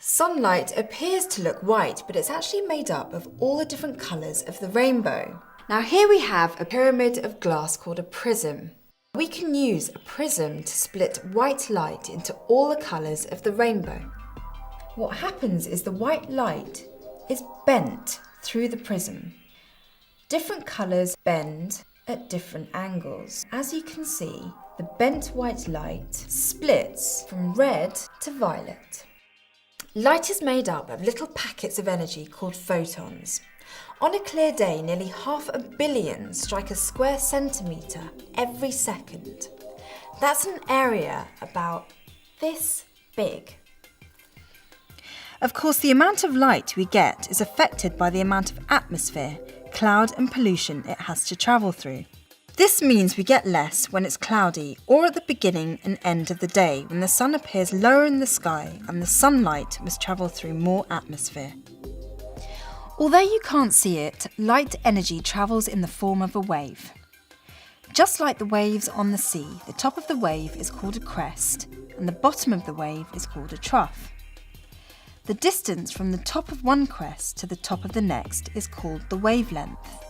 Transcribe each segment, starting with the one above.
Sunlight appears to look white, but it's actually made up of all the different colours of the rainbow. Now here we have a pyramid of glass called a prism. We can use a prism to split white light into all the colours of the rainbow. What happens is the white light is bent through the prism. Different colours bend at different angles. As you can see, the bent white light splits from red to violet. Light is made up of little packets of energy called photons. On a clear day, nearly 500 million strike a square centimetre every second. That's an area about this big. Of course, the amount of light we get is affected by the amount of atmosphere, cloud and pollution it has to travel through. This means we get less when it's cloudy or at the beginning and end of the day when the sun appears lower in the sky and the sunlight must travel through more atmosphere. Although you can't see it, light energy travels in the form of a wave. Just like the waves on the sea, the top of the wave is called a crest and the bottom of the wave is called a trough. The distance from the top of one crest to the top of the next is called the wavelength.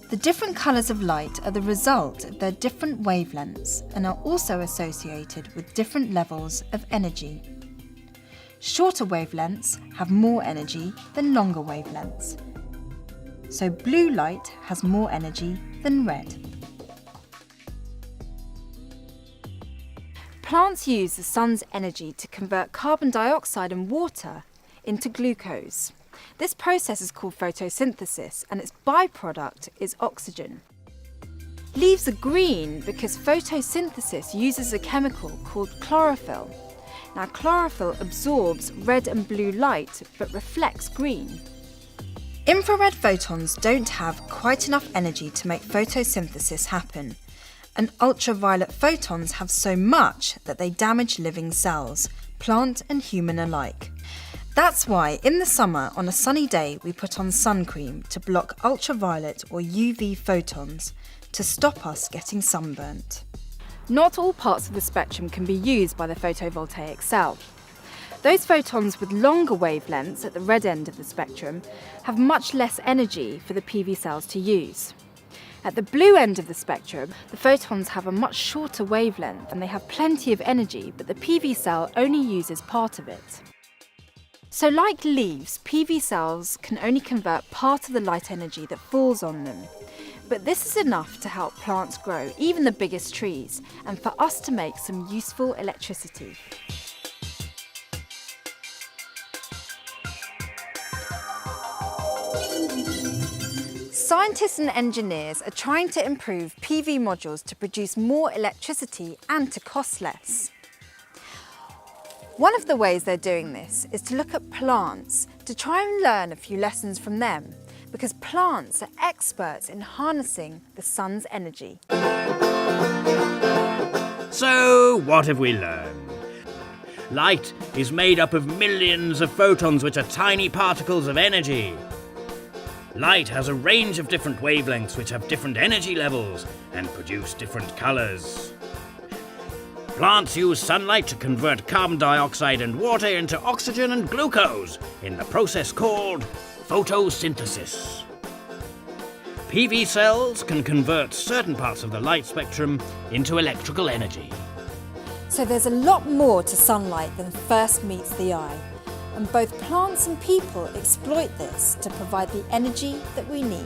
The different colours of light are the result of their different wavelengths and are also associated with different levels of energy. Shorter wavelengths have more energy than longer wavelengths. So blue light has more energy than red. Plants use the sun's energy to convert carbon dioxide and water into glucose. This process is called photosynthesis and its byproduct is oxygen. Leaves are green because photosynthesis uses a chemical called chlorophyll. Now chlorophyll absorbs red and blue light but reflects green. Infrared photons don't have quite enough energy to make photosynthesis happen, and ultraviolet photons have so much that they damage living cells, plant and human alike. That's why in the summer on a sunny day we put on sun cream to block ultraviolet or UV photons to stop us getting sunburnt. Not all parts of the spectrum can be used by the photovoltaic cell. Those photons with longer wavelengths at the red end of the spectrum have much less energy for the PV cells to use. At the blue end of the spectrum, the photons have a much shorter wavelength and they have plenty of energy, but the PV cell only uses part of it. So like leaves, PV cells can only convert part of the light energy that falls on them. But this is enough to help plants grow, even the biggest trees, and for us to make some useful electricity. Scientists and engineers are trying to improve PV modules to produce more electricity and to cost less. One of the ways they're doing this is to look at plants to try and learn a few lessons from them, because plants are experts in harnessing the sun's energy. So, what have we learned? Light is made up of millions of photons, which are tiny particles of energy. Light has a range of different wavelengths which have different energy levels and produce different colours. Plants use sunlight to convert carbon dioxide and water into oxygen and glucose in the process called photosynthesis. PV cells can convert certain parts of the light spectrum into electrical energy. So there's a lot more to sunlight than first meets the eye, and both plants and people exploit this to provide the energy that we need.